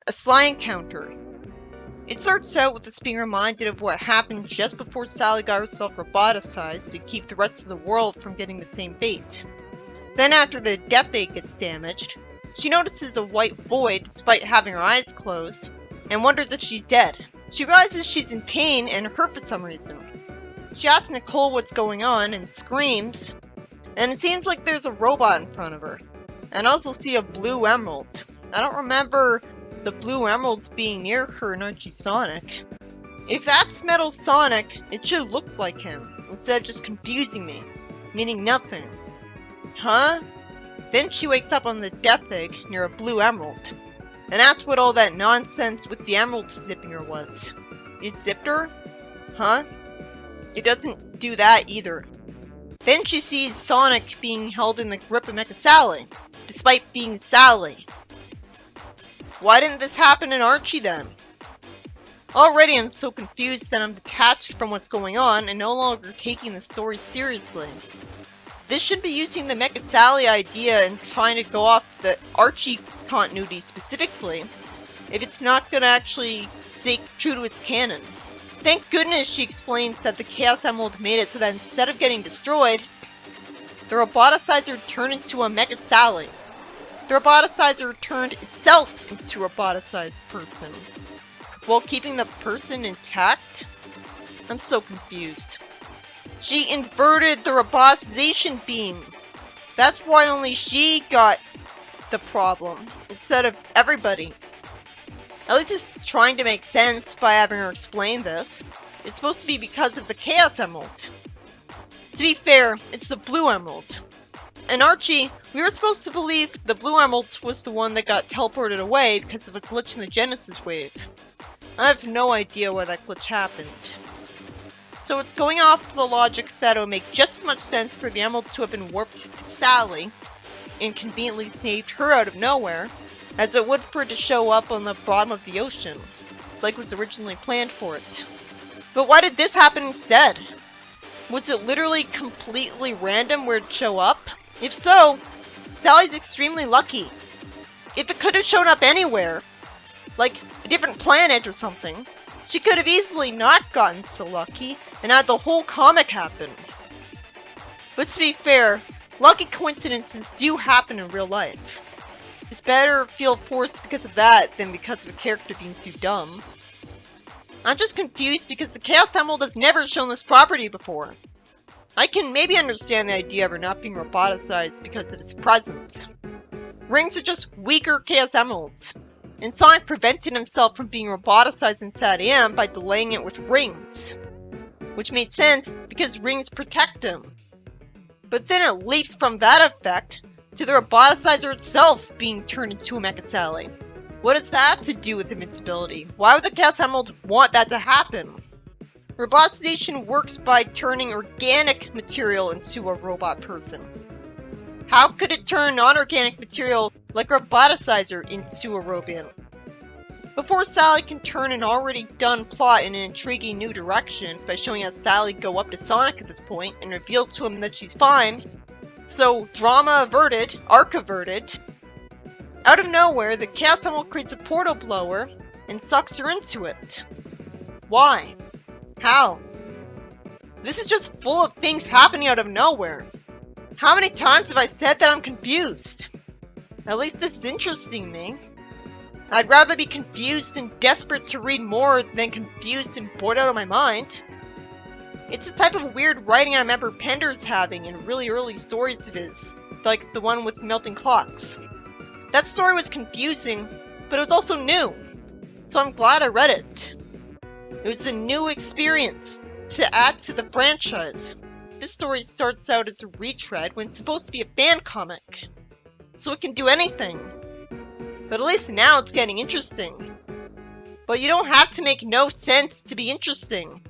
a Sly encounter. It starts out with us being reminded of what happened just before Sally got herself roboticized to keep the rest of the world from getting the same fate. Then after the death egg gets damaged, she notices a white void despite having her eyes closed, and wonders if she's dead. She realizes she's in pain and hurt for some reason. She asks Nicole what's going on and screams, and it seems like there's a robot in front of her. And also see a blue emerald. I don't remember the blue emeralds being near her in Archie Sonic. If that's Metal Sonic, it should look like him, instead of just confusing me, meaning nothing. Huh? Then she wakes up on the death egg near a blue emerald. And that's what all that nonsense with the emerald zipping her was. It zipped her? Huh? It doesn't do that either. Then she sees Sonic being held in the grip of Mecha Sally, despite being Sally. Why didn't this happen in Archie then? Already I'm so confused that I'm detached from what's going on and no longer taking the story seriously. This should be using the Mecha Sally idea and trying to go off the Archie continuity specifically, if it's not going to actually stay true to its canon. Thank goodness she explains that the Chaos Emerald made it so that instead of getting destroyed, the roboticizer turned into a Mecha Sally. The roboticizer turned itself into a roboticized person, while keeping the person intact? I'm so confused. She inverted the roboticization beam. That's why only she got the problem, instead of everybody. At least it's trying to make sense by having her explain this. It's supposed to be because of the Chaos Emerald. To be fair, it's the Blue Emerald. In Archie, we were supposed to believe the Blue Emerald was the one that got teleported away because of a glitch in the Genesis wave. I have no idea why that glitch happened. So it's going off the logic that it would make just as much sense for the Emerald to have been warped to Sally and conveniently saved her out of nowhere, as it would for it to show up on the bottom of the ocean, like was originally planned for it. But why did this happen instead? Was it literally completely random where it'd show up? If so, Sally's extremely lucky. If it could have shown up anywhere, like a different planet or something, she could have easily not gotten so lucky and had the whole comic happen. But to be fair, lucky coincidences do happen in real life. It's better feel forced because of that than because of a character being too dumb. I'm just confused because the Chaos Emerald has never shown this property before. I can maybe understand the idea of her not being roboticized because of its presence. Rings are just weaker Chaos Emeralds, and Sonic prevented himself from being roboticized in Sad AM by delaying it with rings. Which made sense because rings protect him. But then it leaps from that effect to the roboticizer itself being turned into a Mecha Sally. What does that have to do with invincibility? Why would the Chaos Emerald want that to happen? Roboticization works by turning organic material into a robot person. How could it turn non-organic material like a roboticizer into a robot? Before Sally can turn an already done plot in an intriguing new direction by showing how Sally go up to Sonic at this point and reveal to him that she's fine, so drama averted, arc averted, out of nowhere the Chaos Emerald creates a portal blower and sucks her into it. Why? How? This is just full of things happening out of nowhere. How many times have I said that I'm confused? At least this is interesting me. I'd rather be confused and desperate to read more than confused and bored out of my mind. It's the type of weird writing I remember Pender's having in really early stories of his, like the one with melting clocks. That story was confusing, but it was also new, so I'm glad I read it. It was a new experience to add to the franchise. This story starts out as a retread when it's supposed to be a fan comic, so it can do anything. But at least now it's getting interesting. But you don't have to make no sense to be interesting.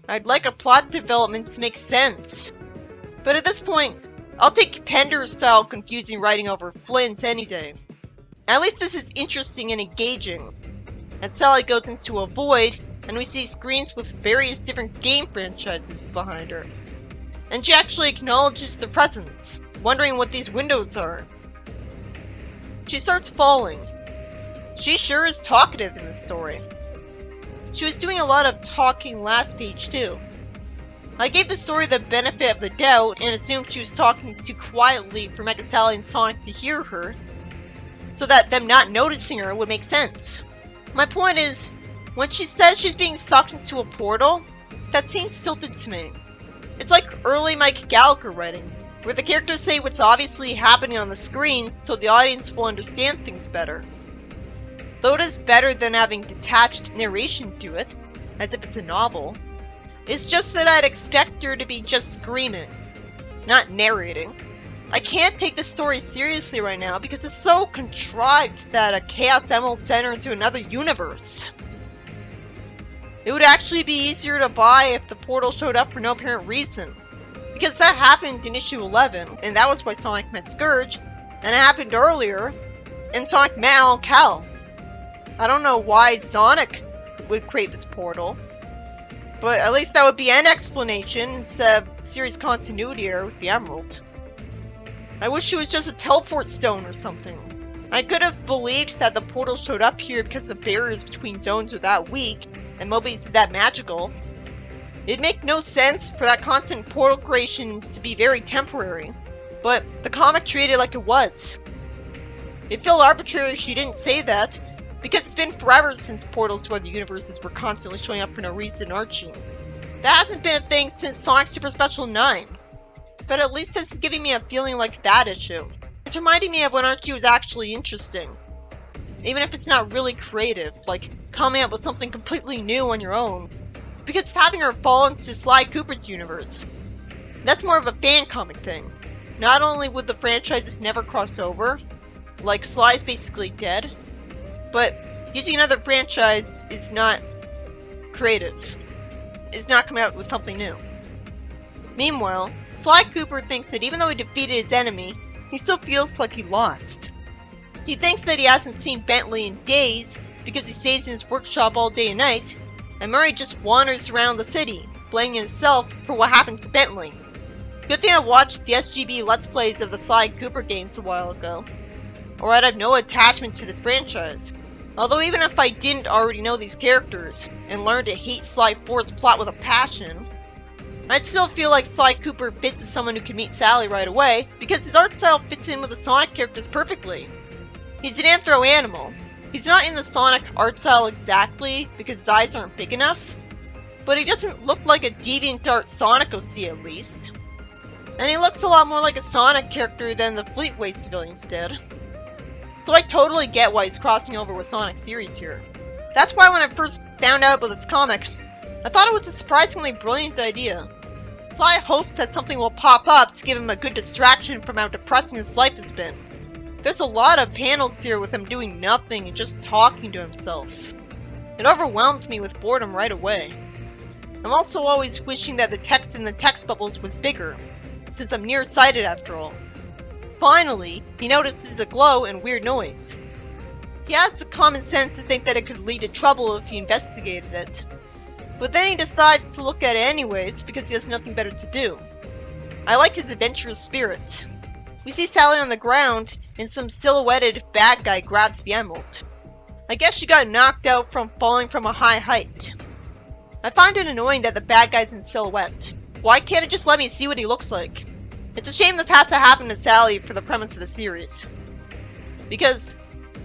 I'd like a plot development to make sense. But at this point, I'll take Pender's style confusing writing over Flynn's any day. At least this is interesting and engaging. As Sally goes into a void, and we see screens with various different game franchises behind her. And she actually acknowledges the presence, wondering what these windows are. She starts falling. She sure is talkative in this story. She was doing a lot of talking last page too. I gave the story the benefit of the doubt and assumed she was talking too quietly for Mega Sally and Sonic to hear her, so that them not noticing her would make sense. My point is, when she says she's being sucked into a portal, that seems stilted to me. It's like early Mike Gallagher writing, where the characters say what's obviously happening on the screen so the audience will understand things better. Though it is better than having detached narration to it, as if it's a novel, it's just that I'd expect her to be just screaming, not narrating. I can't take the story seriously right now because it's so contrived that a Chaos Emerald sent her into another universe. It would actually be easier to buy if the portal showed up for no apparent reason, because that happened in issue 11, and that was why Sonic met Scourge, and it happened earlier, and Sonic met Alan Cal. I don't know why Sonic would create this portal, but at least that would be an explanation instead of series continuity error with the Emerald. I wish it was just a teleport stone or something. I could have believed that the portal showed up here because the barriers between zones are that weak, and Mobius is that magical. It'd make no sense for that constant portal creation to be very temporary, but the comic treated it like it was. It felt arbitrary if she didn't say that, because it's been forever since portals to other universes were constantly showing up for no reason in Archie. That hasn't been a thing since Sonic Super Special 9. But at least this is giving me a feeling like that issue. It's reminding me of when Archie was actually interesting. Even if it's not really creative, like coming up with something completely new on your own. Because it's having her fall into Sly Cooper's universe. That's more of a fan comic thing. Not only would the franchises never cross over, like Sly's basically dead, but using another franchise is not creative. Is not coming out with something new. Meanwhile, Sly Cooper thinks that even though he defeated his enemy, he still feels like he lost. He thinks that he hasn't seen Bentley in days because he stays in his workshop all day and night, and Murray just wanders around the city, blaming himself for what happened to Bentley. Good thing I watched the SGB Let's Plays of the Sly Cooper games a while ago, or I'd have no attachment to this franchise. Although even if I didn't already know these characters, and learned to hate Sly Ford's plot with a passion, I'd still feel like Sly Cooper fits as someone who can meet Sally right away, because his art style fits in with the Sonic characters perfectly. He's an anthro animal. He's not in the Sonic art style exactly, because his eyes aren't big enough, but he doesn't look like a DeviantArt Sonic OC at least. And he looks a lot more like a Sonic character than the Fleetway civilians did. So I totally get why he's crossing over with Sonic series here. That's why when I first found out about this comic, I thought it was a surprisingly brilliant idea. Sly hopes that something will pop up to give him a good distraction from how depressing his life has been. There's a lot of panels here with him doing nothing and just talking to himself. It overwhelmed me with boredom right away. I'm also always wishing that the text in the text bubbles was bigger, since I'm nearsighted after all. Finally, he notices a glow and weird noise. He has the common sense to think that it could lead to trouble if he investigated it. But then he decides to look at it anyways because he has nothing better to do. I like his adventurous spirit. We see Sally on the ground and some silhouetted bad guy grabs the emerald. I guess she got knocked out from falling from a high height. I find it annoying that the bad guy's in silhouette. Why can't it just let me see what he looks like? It's a shame this has to happen to Sally for the premise of the series. Because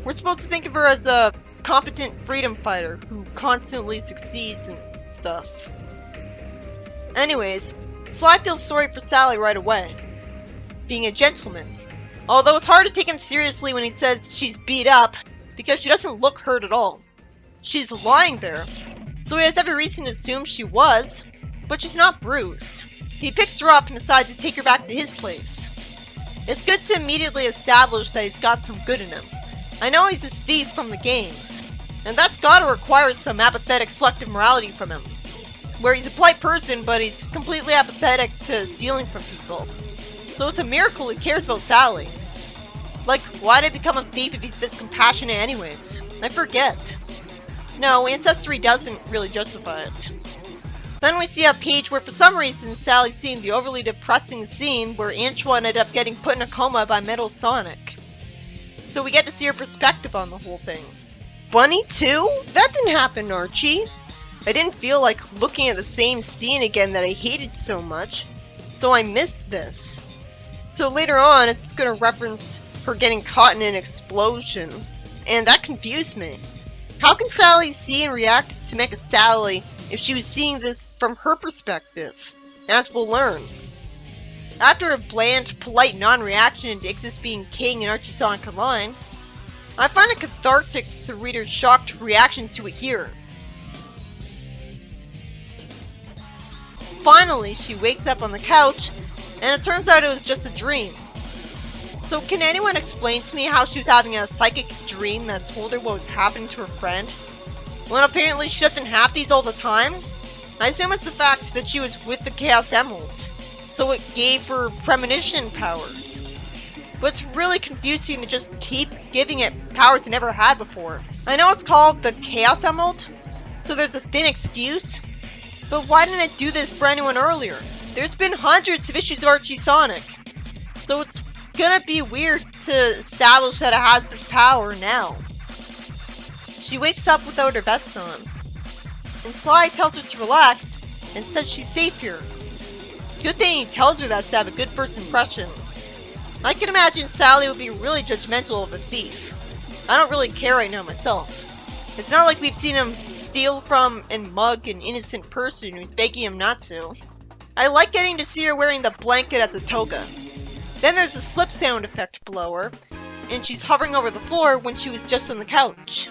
we're supposed to think of her as a competent freedom fighter who constantly succeeds and stuff. Anyways, Sly feels sorry for Sally right away, being a gentleman. Although it's hard to take him seriously when he says she's beat up, because she doesn't look hurt at all. She's lying there, so he has every reason to assume she was, but she's not bruised. He picks her up and decides to take her back to his place. It's good to immediately establish that he's got some good in him. I know he's a thief from the games, and that's gotta require some apathetic selective morality from him. Where he's a polite person, but he's completely apathetic to stealing from people. So it's a miracle he cares about Sally. Like, why did he become a thief if he's this compassionate anyways? I forget. No, Ancestry doesn't really justify it. Then we see a page where for some reason Sally's seeing the overly depressing scene where Antoine ended up getting put in a coma by Metal Sonic. So we get to see her perspective on the whole thing. funny too? That didn't happen, Archie. I didn't feel like looking at the same scene again that I hated so much, so I missed this. So later on, it's gonna reference her getting caught in an explosion, and that confused me. How can Sally see and react to Mecha Sally if she was seeing this from her perspective? As we'll learn. After a bland, polite non-reaction to Ixis being king in Archie Sonic Online, I find it cathartic to read her shocked reaction to it here. Finally, she wakes up on the couch, and it turns out it was just a dream. So can anyone explain to me how she was having a psychic dream that told her what was happening to her friend? When apparently she doesn't have these all the time? I assume it's the fact that she was with the Chaos Emerald, so it gave her premonition powers. But it's really confusing to just keep giving it powers it never had before. I know it's called the Chaos Emerald, so there's a thin excuse, but why didn't it do this for anyone earlier? There's been hundreds of issues of Archie Sonic, so it's gonna be weird to establish that it has this power now. She wakes up without her vest on, and Sly tells her to relax and says she's safe here. Good thing he tells her that to have a good first impression. I can imagine Sally would be really judgmental of a thief. I don't really care right now myself. It's not like we've seen him steal from and mug an innocent person who's begging him not to. I like getting to see her wearing the blanket as a toga. Then there's a slip sound effect below her, and she's hovering over the floor when she was just on the couch.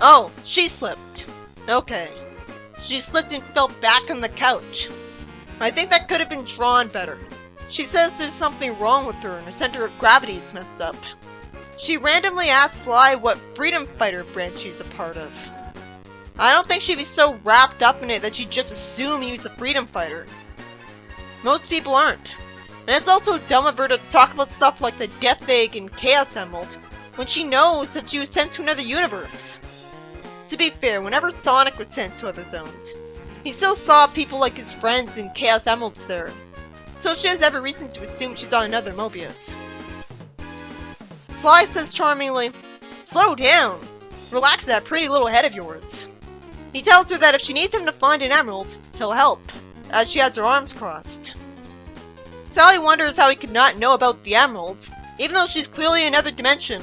Oh, she slipped. Okay. She slipped and fell back on the couch. I think that could have been drawn better. She says there's something wrong with her and her center of gravity is messed up. She randomly asks Sly what freedom fighter branch she's a part of. I don't think she'd be so wrapped up in it that she'd just assume he was a freedom fighter. Most people aren't. And it's also dumb of her to talk about stuff like the Death Egg and Chaos Emerald when she knows that she was sent to another universe. To be fair, whenever Sonic was sent to other zones, he still saw people like his friends and Chaos Emeralds there, so she has every reason to assume she's on another Mobius. Sly says charmingly, "Slow down! Relax that pretty little head of yours." He tells her that if she needs him to find an emerald, he'll help, as she has her arms crossed. Sally wonders how he could not know about the emeralds, even though she's clearly in another dimension.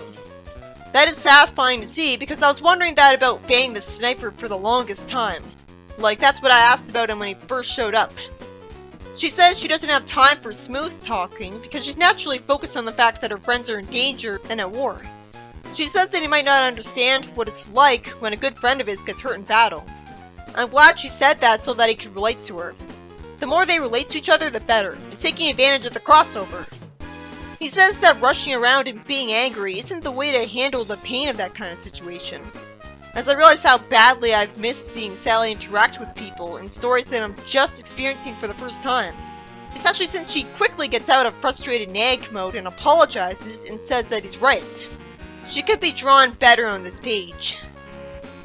That is satisfying to see, because I was wondering that about Fang the Sniper for the longest time. Like, that's what I asked about him when he first showed up. She says she doesn't have time for smooth talking, because she's naturally focused on the fact that her friends are in danger and at war. She says that he might not understand what it's like when a good friend of his gets hurt in battle. I'm glad she said that so that he could relate to her. The more they relate to each other, the better. It's taking advantage of the crossover. He says that rushing around and being angry isn't the way to handle the pain of that kind of situation. As I realize how badly I've missed seeing Sally interact with people in stories that I'm just experiencing for the first time. Especially since she quickly gets out of frustrated nag mode and apologizes and says that he's right. She could be drawn better on this page.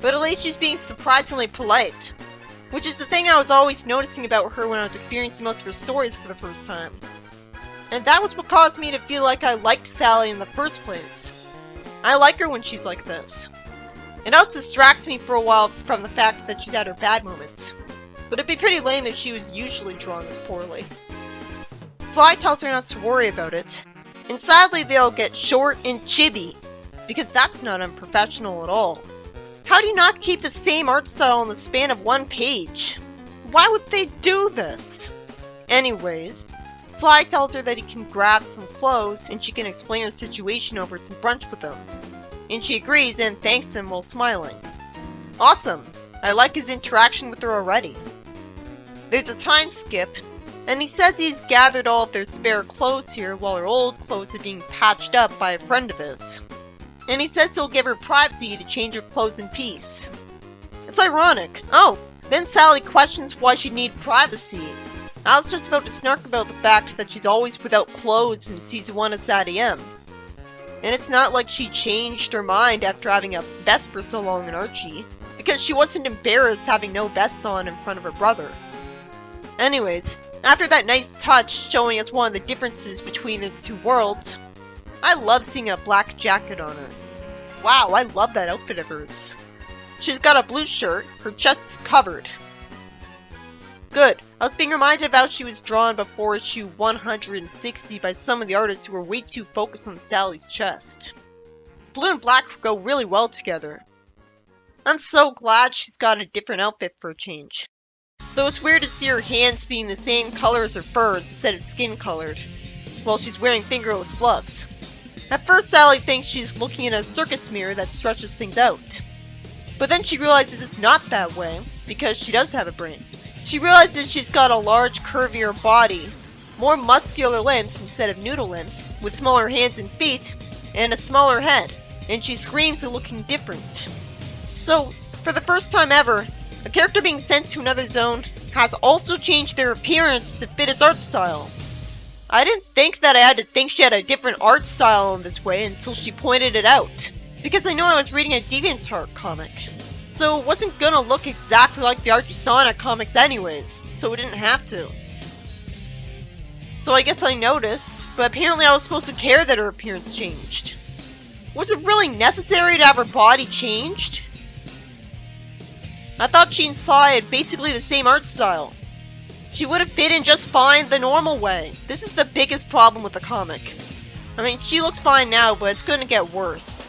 But at least she's being surprisingly polite, which is the thing I was always noticing about her when I was experiencing most of her stories for the first time. And that was what caused me to feel like I liked Sally in the first place. I like her when she's like this. It helps distract me for a while from the fact that she's had her bad moments. But it'd be pretty lame if she was usually drawn this poorly. Sly tells her not to worry about it, and sadly they all get short and chibi, because that's not unprofessional at all. How do you not keep the same art style in the span of one page? Why would they do this? Anyways, Sly tells her that he can grab some clothes and she can explain her situation over some brunch with him. And she agrees and thanks him while smiling. Awesome! I like his interaction with her already. There's a time skip, and he says he's gathered all of their spare clothes here while her old clothes are being patched up by a friend of his. And he says he'll give her privacy to change her clothes in peace. It's ironic. Oh, then Sally questions why she'd need privacy. I was just about to snark about the fact that she's always without clothes in Season 1 of Sad AM. And it's not like she changed her mind after having a vest for so long in Archie, because she wasn't embarrassed having no vest on in front of her brother. Anyways, after that nice touch showing us one of the differences between the two worlds, I love seeing a black jacket on her. Wow, I love that outfit of hers. She's got a blue shirt, her chest is covered. Good. I was being reminded of how she was drawn before issue 160 by some of the artists who were way too focused on Sally's chest. Blue and black go really well together. I'm so glad she's got a different outfit for a change. Though it's weird to see her hands being the same color as her furs instead of skin colored, while she's wearing fingerless gloves. At first, Sally thinks she's looking in a circus mirror that stretches things out. But then she realizes it's not that way, because she does have a brain. She realizes she's got a large, curvier body, more muscular limbs instead of noodle limbs, with smaller hands and feet, and a smaller head, and she screams at looking different. So, for the first time ever, a character being sent to another zone has also changed their appearance to fit its art style. I didn't think that I had to think she had a different art style in this way until she pointed it out, because I knew I was reading a DeviantArt comic. So it wasn't gonna look exactly like the art you saw in a comics anyways, so it didn't have to. So I guess I noticed, but apparently I was supposed to care that her appearance changed. Was it really necessary to have her body changed? I thought she and Sly had basically the same art style. She would have fit in just fine the normal way. This is the biggest problem with the comic. I mean, she looks fine now, but it's gonna get worse.